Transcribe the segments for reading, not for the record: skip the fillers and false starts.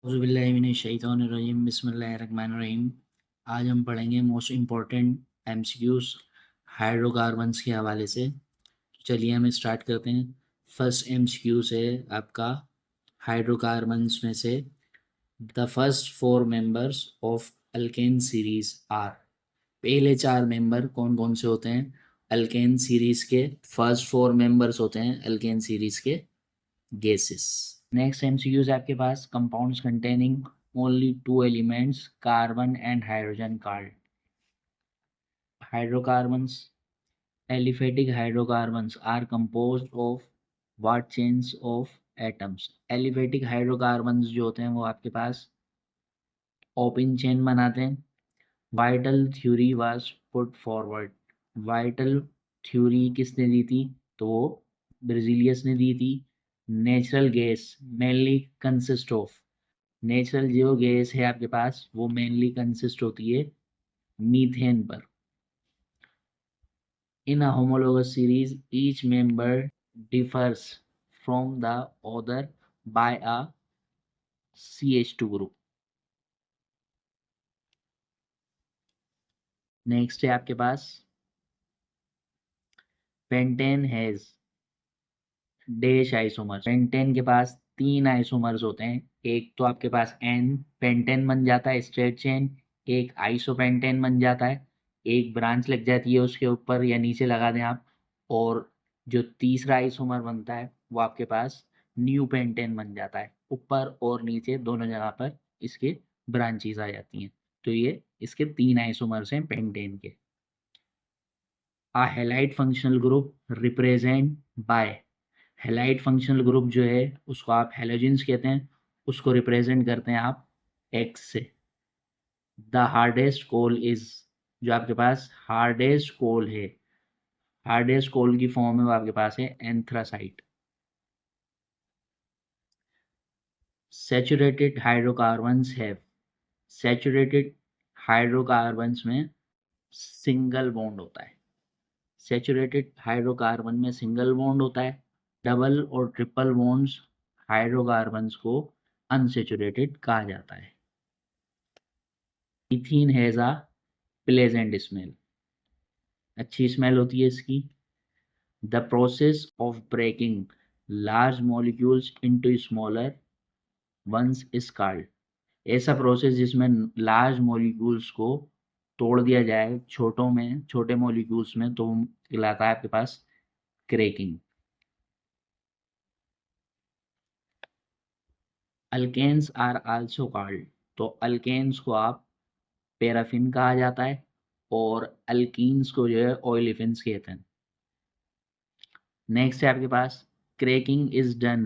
औज़ुबिल्लाहिमिनश्शैतानिर्रजीम बिस्मिल्लाहिर्रहमानिर्रहीम। आज हम पढ़ेंगे मोस्ट इम्पॉर्टेंट एमसीक्यूज़ हाइड्रोकार्बन्स के हवाले से। चलिए हम स्टार्ट करते हैं। फर्स्ट एमसीक्यूज़ है आपका हाइड्रोकार्बन्स में से the first 4 members of alkane series are. पहले 4 मेंबर कौन कौन से होते हैं अल्केन सीरीज़ के? फर्स्ट 4 मेंबर्स होते हैं अल्केन सीरीज़ के गैसेस। नेक्स्ट एमसीक्यूज आपके पास compounds containing only 2 elements carbon and hydrogen called hydrocarbons. Aliphatic hydrocarbons are composed of what chains of atoms. Aliphatic hydrocarbons जो होते हैं वो आपके पास ओपन चेन बनाते हैं। Vital theory was put forward. Vital theory किसने दी थी? तो वो ब्रिजिलियस ने दी थी। Natural gas mainly consist of. Natural जो गैस है आपके पास वो मेनली कंसिस्ट होती है मीथेन पर। In a homologous series each member differs from the other by a CH2 group. Next है आपके पास pentane has dash isomers. Pentane के पास 3 आइसोमर्स होते हैं। एक तो आपके पास एन पेंटेन बन जाता है स्ट्रेट चेन, एक आइसोपेंटेन बन जाता है, एक ब्रांच लग जाती है उसके ऊपर या नीचे लगा दें आप, और जो तीसरा आइसोमर बनता है वो आपके पास न्यू पेंटेन बन जाता है। ऊपर और नीचे दोनों जगह पर इसके ब्रांचेस आ जाती हैं। तो ये इसके 3 आइसोमर्स हैं पेंटेन के। A halide functional group represent by. Halide functional group जो है उसको आप हैलोजेंस कहते हैं, उसको रिप्रेजेंट करते हैं आप एक्स से। द हार्डेस्ट कोल इज, जो आपके पास हार्डेस्ट कोल है, हार्डेस्ट कोल की फॉर्म में वो आपके पास है anthracite. Saturated hydrocarbons have. Saturated hydrocarbons में सिंगल बॉन्ड होता है। सैचुरेटेड हाइड्रोकार्बन में सिंगल बॉन्ड होता है। डबल और ट्रिपल बॉन्ड्स हाइड्रोकार्बन्स को अनसैचुरेटेड कहा जाता है। Ethene has a pleasant smell. अच्छी स्मेल होती है इसकी। The process of breaking large molecules into smaller ones is called. ऐसा प्रोसेस जिसमें लार्ज मॉलिक्यूल्स को तोड़ दिया जाए छोटों में, छोटे मॉलिक्यूल्स में, तो कहलाता है आपके पास cracking. Alkanes are also called. तो अल्केन्स को आप पैराफिन कहा जाता है और अल्कीन्स को जो है ऑयलिफिन्स कहते हैं। नेक्स्ट है आपके पास cracking is done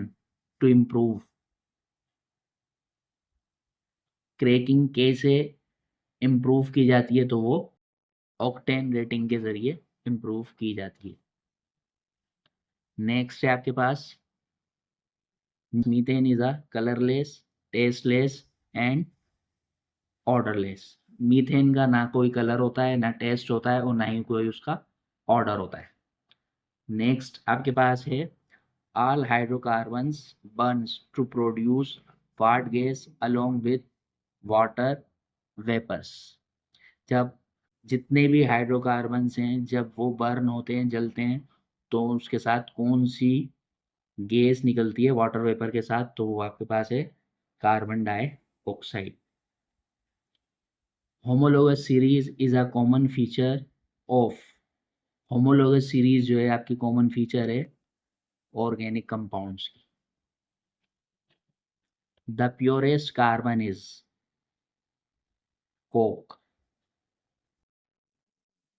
to improve. Cracking कैसे इम्प्रूव की जाती है? तो वो ऑक्टेन रेटिंग के जरिए इम्प्रूव की जाती है। नेक्स्ट है आपके पास methane is a colourless, tasteless and odourless. Methane का ना कोई कलर होता है, ना टेस्ट होता है, और ना ही कोई उसका ऑर्डर होता है। नेक्स्ट आपके पास है all hydrocarbons burns to produce fart gas along with water vapors। जब जितने भी हाइड्रोकार्बन्स हैं जब वो बर्न होते हैं, जलते हैं, तो उसके साथ कौन सी गैस निकलती है वाटर वेपर के साथ? तो वो आपके पास है carbon dioxide. Homologous series is a common feature of. Homologous series जो है आपकी कॉमन फीचर है ऑर्गेनिक कंपाउंड्स की। The purest carbon is Coke.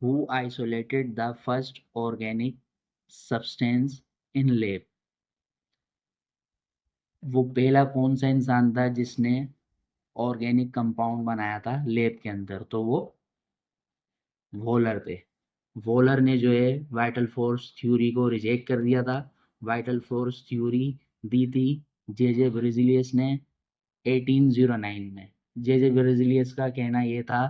Who isolated the first organic substance in lab? वो पहला कौन सा इंसान था जिसने ऑर्गेनिक कंपाउंड बनाया था लेब के अंदर? तो वो वोलर थे। वोलर ने जो है वाइटल फोर्स थ्योरी को रिजेक्ट कर दिया था। वाइटल फोर्स थ्योरी दी थी जे ब्रिजिलियस ने 1809 में। जे ब्रिजिलियस का कहना ये था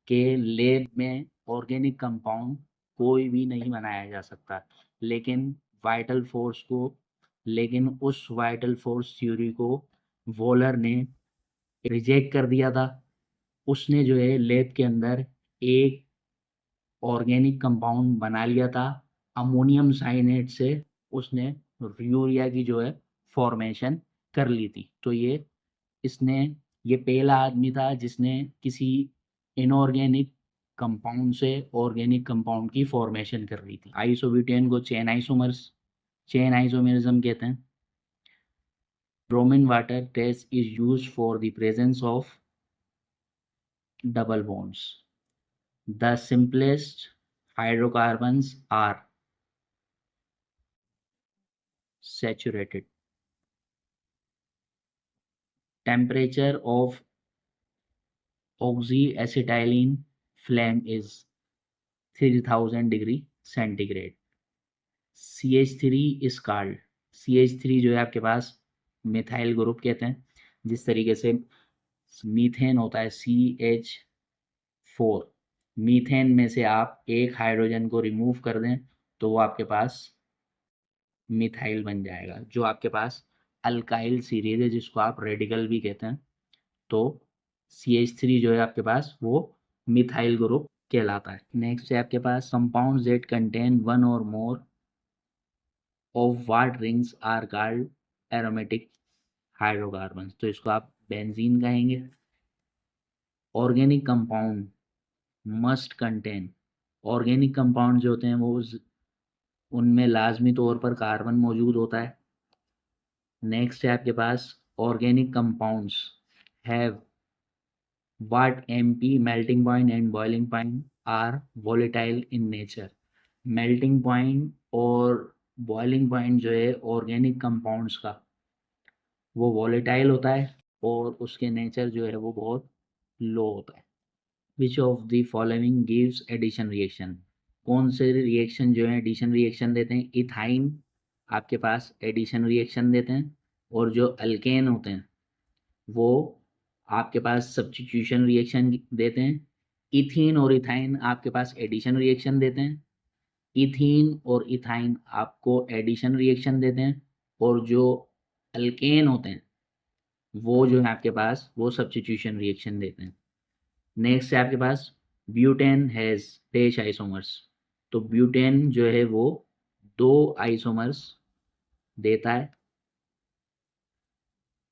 कि लेब में ऑर्गेनिक कंपाउंड कोई भी नहीं बनाया जा सकता, लेकिन वाइटल फोर्स को लेकिन उस वाइटल फोर्स थ्योरी को वोलर ने रिजेक्ट कर दिया था। उसने जो है लैब के अंदर एक ऑर्गेनिक कंपाउंड बना लिया था, अमोनियम साइनेट से उसने यूरिया की जो है फॉर्मेशन कर ली थी। तो इसने ये पहला आदमी था जिसने किसी इनऑर्गेनिक कंपाउंड से ऑर्गेनिक कंपाउंड की फॉर्मेशन कर ली थी। आइसोब्यूटेन को चेन आइसोमेरिज्म कहते हैं। Bromine water test is used for the presence of double bonds. The simplest hydrocarbons are saturated. Temperature of oxyacetylene flame is 3000 degree centigrade. CH3 is called, CH3 जो है आपके पास methyl group कहते हैं। जिस तरीके से मीथेन होता है CH4, मीथेन में से आप एक हाइड्रोजन को रिमूव कर दें तो वो आपके पास मिथाइल बन जाएगा, जो आपके पास अल्काइल सीरीज है जिसको आप रेडिकल भी कहते हैं। तो CH3 जो है आपके पास वो मिथाइल ग्रुप कहलाता है। नेक्स्ट है आपके पास compounds that contain one or more of what rings are called aromatic hydrocarbons. तो इसको आप बेंजीन कहेंगे। Organic compound must contain, organic compound जो होते हैं वो उनमें लाजमी तौर पर कार्बन मौजूद होता है। नेक्स्ट है आपके पास organic compounds have what MP melting point and boiling point are volatile in nature. Melting point और बॉइलिंग पॉइंट जो है ऑर्गेनिक कंपाउंड्स का वो वोलेटाइल होता है और उसके नेचर जो है वो बहुत लो होता है। Which of the following gives addition reaction, कौन से रिएक्शन जो है एडिशन रिएक्शन देते हैं। इथाइन आपके पास एडिशन रिएक्शन देते हैं और जो अल्केन होते हैं वो आपके पास सब्स्टिट्यूशन रिएक्शन देते हैं। इथीन और इथाइन आपके पास एडिशन रिएक्शन देते हैं। इथीन और इथाइन आपको एडिशन रिएक्शन देते हैं और जो अल्केन होते हैं वो जो है आपके पास वो सब्स्टिट्यूशन रिएक्शन देते हैं। नेक्स्ट है आपके पास ब्यूटेन हैज डैश आइसोमर्स। तो ब्यूटेन जो है वो 2 आइसोमर्स देता है।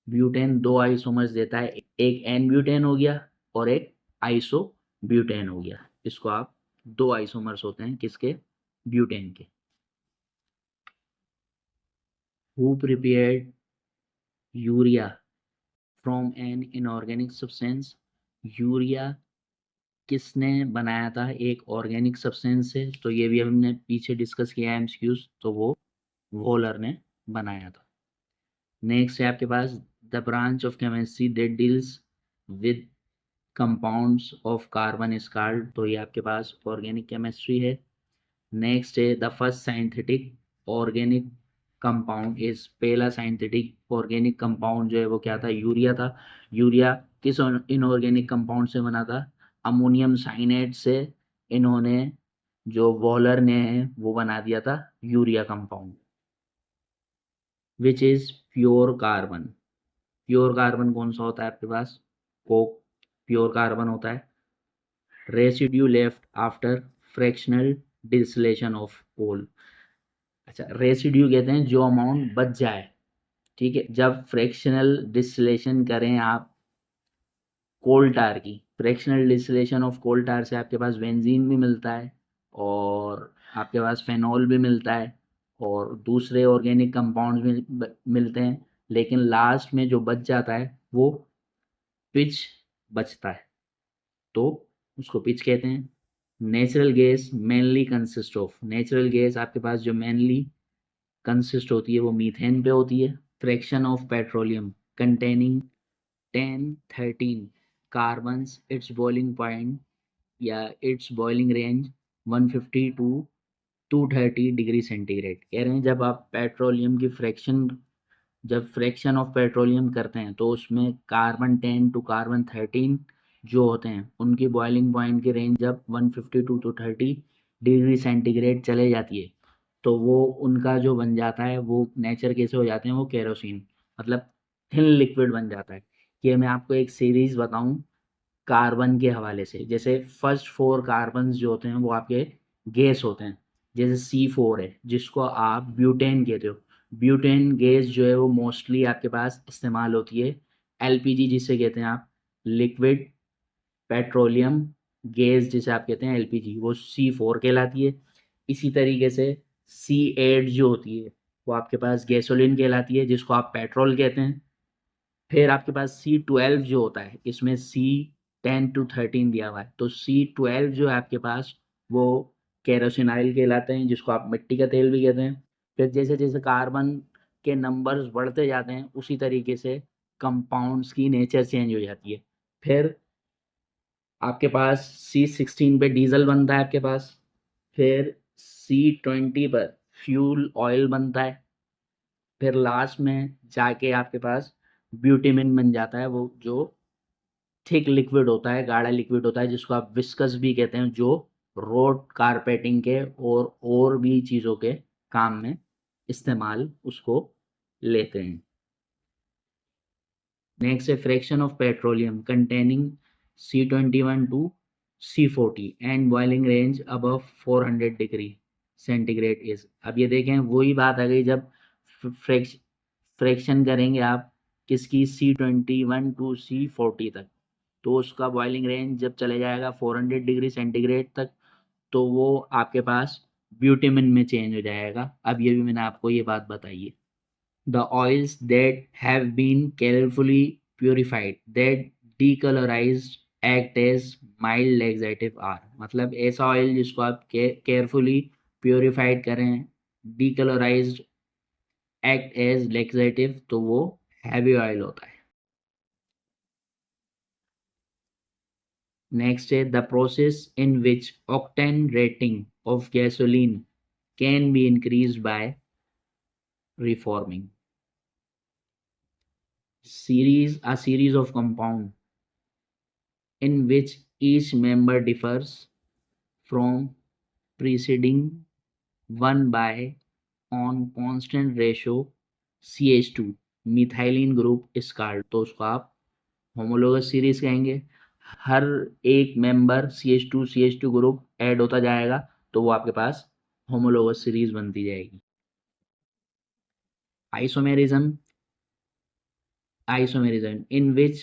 ब्यूटेन 2 आइसोमर्स देता है, एक एन ब्यूटेन हो गया और एक आइसो ब्यूटेन हो गया। इसको आप 2 आइसोमर्स होते हैं किसके, ब्यूटेन के। Who prepared urea from an inorganic substance. Urea किसने बनाया था एक ऑर्गेनिक सब्सटेंस से। तो ये भी हमने पीछे डिस्कस किया है MCQs, तो वो वोलर ने बनाया था। नेक्स्ट है आपके पास the branch of chemistry that deals with compounds of carbon is called. तो ये आपके पास ऑर्गेनिक केमिस्ट्री है। नेक्स्ट है the first synthetic organic compound is, पहला साइंथेटिक ऑर्गेनिक कंपाउंड जो है वो क्या था, यूरिया था। यूरिया किस इनऑर्गेनिक कंपाउंड से बना था, अमोनियम साइनेट से इन्होंने जो वॉलर ने है वो बना दिया था urea compound. Which is pure carbon, pure carbon कौन सा होता है आपके पास, कोक प्योर कार्बन होता है। Residue left after fractional distillation of coal. अच्छा, रेसिड्यू कहते हैं जो अमाउंट बच जाए, ठीक है, जब फ्रैक्शनल डिस्टिलेशन करें आप कोल टार की। फ्रैक्शनल डिस्टिलेशन ऑफ कोल टार से आपके पास बेंजीन भी मिलता है और आपके पास फेनॉल भी मिलता है और दूसरे ऑर्गेनिक कंपाउंड भी मिलते हैं, लेकिन लास्ट में जो बच जाता है वो पिच बचता है, तो उसको पिच कहते हैं। Natural gas mainly consist of, natural gas आपके पास जो मेनली कंसिस्ट होती है वो मीथेन पे होती है। Fraction of petroleum containing 10-13 carbons, its boiling point या its boiling range 150 to 230 degree centigrade. कह रहे हैं जब आप पेट्रोलियम की जब फ्रैक्शन ऑफ पेट्रोलियम करते हैं तो उसमें कार्बन 10 टू कार्बन 13 जो होते हैं उनकी बॉइलिंग पॉइंट की रेंज जब 150 टू 230 डिग्री सेंटीग्रेड चले जाती है तो वो उनका जो बन जाता है वो नेचर कैसे हो जाते हैं, वो केरोसिन मतलब थिन लिक्विड बन जाता है। कि मैं आपको एक सीरीज बताऊं कार्बन के हवाले से। जैसे फर्स्ट 4 कार्बन जो होते हैं वो आपके गैस होते हैं। जैसे C4 है जिसको आप ब्यूटेन कहते हो। ब्यूटेन गैस जो है वो मोस्टली आपके पास इस्तेमाल होती है। LPG जिसे कहते हैं आप, लिक्विड पेट्रोलियम गैस जिसे आप कहते हैं LPG, वो C4 कहलाती है। इसी तरीके से C8 जो होती है वो आपके पास गैसोलीन कहलाती है जिसको आप पेट्रोल कहते हैं। फिर आपके पास C12 जो होता है, इसमें C10 to 13 दिया हुआ है, तो C12 जो है आपके पास वो केरोसिन ऑयल कहलाते हैं जिसको आप मिट्टी का तेल भी कहते हैं। फिर जैसे जैसे कार्बन के नंबर्स बढ़ते जाते हैं उसी तरीके से कंपाउंड्स की नेचर चेंज हो जाती है। फिर आपके पास C16 पे डीजल बनता है आपके पास। फिर C20 पर फ्यूल ऑयल बनता है। फिर लास्ट में जाके आपके पास ब्यूटेमिन बन जाता है, वो जो थिक लिक्विड होता है, गाढ़ा लिक्विड होता है जिसको आप विस्कस भी कहते हैं, जो रोड कारपेटिंग के और भी चीज़ों के काम में इस्तेमाल उसको लेते हैं। नेक्स्ट है fraction of petroleum containing C21 to C40 and boiling range above 400 degree centigrade is. अब ये देखें वही बात आ गई, जब फ्रैक्शन करेंगे आप किसकी, C21 to C40 तक, तो उसका बॉइलिंग रेंज जब चले जाएगा 400 डिग्री सेंटीग्रेड तक तो वो आपके पास ब्यूटेमिन में चेंज हो जाएगा। अब ये भी मैंने आपको ये बात बताई है। The oils that have been carefully purified that decolorized act as mild laxative are, मतलब ऐसा ऑयल जिसको आप केयरफुली प्योरीफाइड करें, डीकलराइज्ड एक्ट एज लेक्सेटिव, तो वो हैवी ऑयल होता है। नेक्स्ट है the process in which octane rating of gasoline can be increase by reforming. A series of compound in which each member differs from preceding one by on constant ratio CH2 methylene group is called, तो उसको आप homologous series कहेंगे। हर एक member CH2 group add होता जाएगा तो वो आपके पास होमोलोगस सीरीज बनती जाएगी। Isomerism in which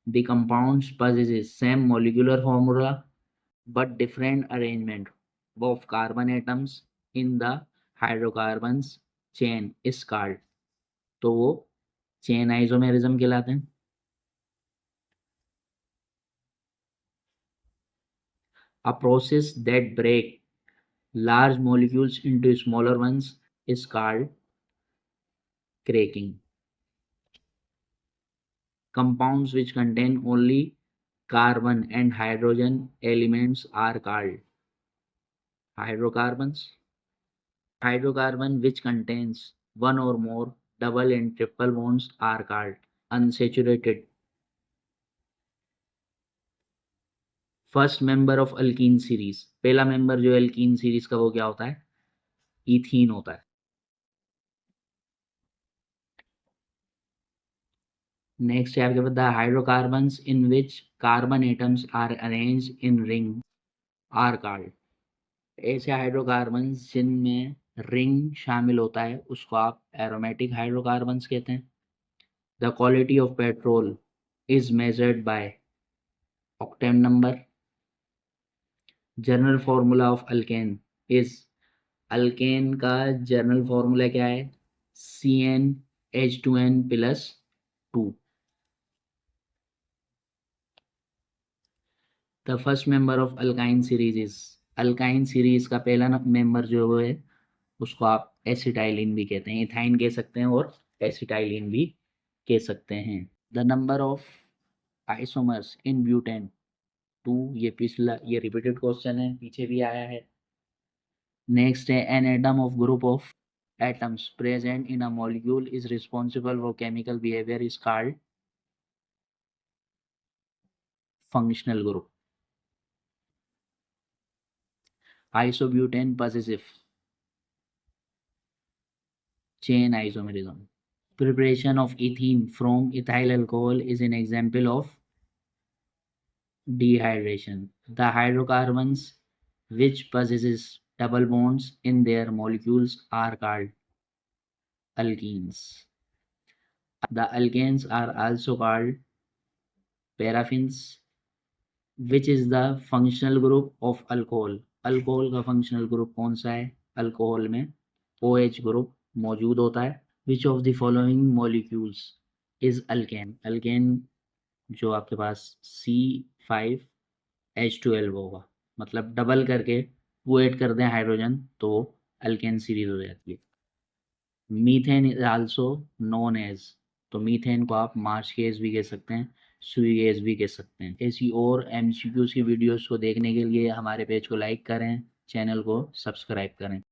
the compounds possesses same molecular formula but different arrangement of carbon atoms in the hydrocarbons chain is called, तो वो चेन आइसोमेरिज्म कहलाते हैं। A process that break large molecules into smaller ones is called cracking. Compounds which contain only carbon and hydrogen elements are called hydrocarbons. Hydrocarbon which contains one or more double and triple bonds are called unsaturated. First member of alkyne series, पहला member जो alkyne series का वो क्या होता है, ethene होता है। Next है आपके पास the hydrocarbons in which carbon atoms are arrange in ring are called. ऐसे हाइड्रोकार्बन्स जिनमें रिंग शामिल होता है उसको आप एरोमेटिक हाइड्रोकार्बन्स कहते हैं। The quality of petrol is measured by octane number. General formula of alkane is, alkane का जनरल फॉर्मूला क्या है, CnH2n+2। The first member of alkyne series is, alkyne series का पहला मेंबर जो है उसको आप एसिटाइलिन भी कहते हैं, इथाइन कह सकते हैं और एसिटाइलिन भी कह सकते हैं। The number of isomers in butane 2, ये पिछला ये रिपीटेड क्वेश्चन है, पीछे भी आया है। नेक्स्ट है an atom of group of atoms present in a molecule is responsible for chemical behavior is called functional group. Isobutane possessive chain isomerism. preparation of ethene from ethyl alcohol is an example of dehydration. The hydrocarbons which possesses double bonds in their molecules are called alkenes. The alkanes are also called paraffins, which is the functional group of alcohol. Alcohol का functional group कौन सा है? Alcohol में OH group मौजूद होता है. Which of the following molecules is alkane? Alkane जो आपके पास C5H12 होगा, मतलब डबल करके वो ऐड कर दें हाइड्रोजन तो अल्केन सीरीज हो जाती है. Methane is also known as, तो मीथेन को आप मार्च गैस भी कह सकते हैं, सुई गैस भी कह सकते हैं. ऐसी और MCQs की वीडियोस को देखने के लिए हमारे पेज को लाइक करें, चैनल को सब्सक्राइब करें.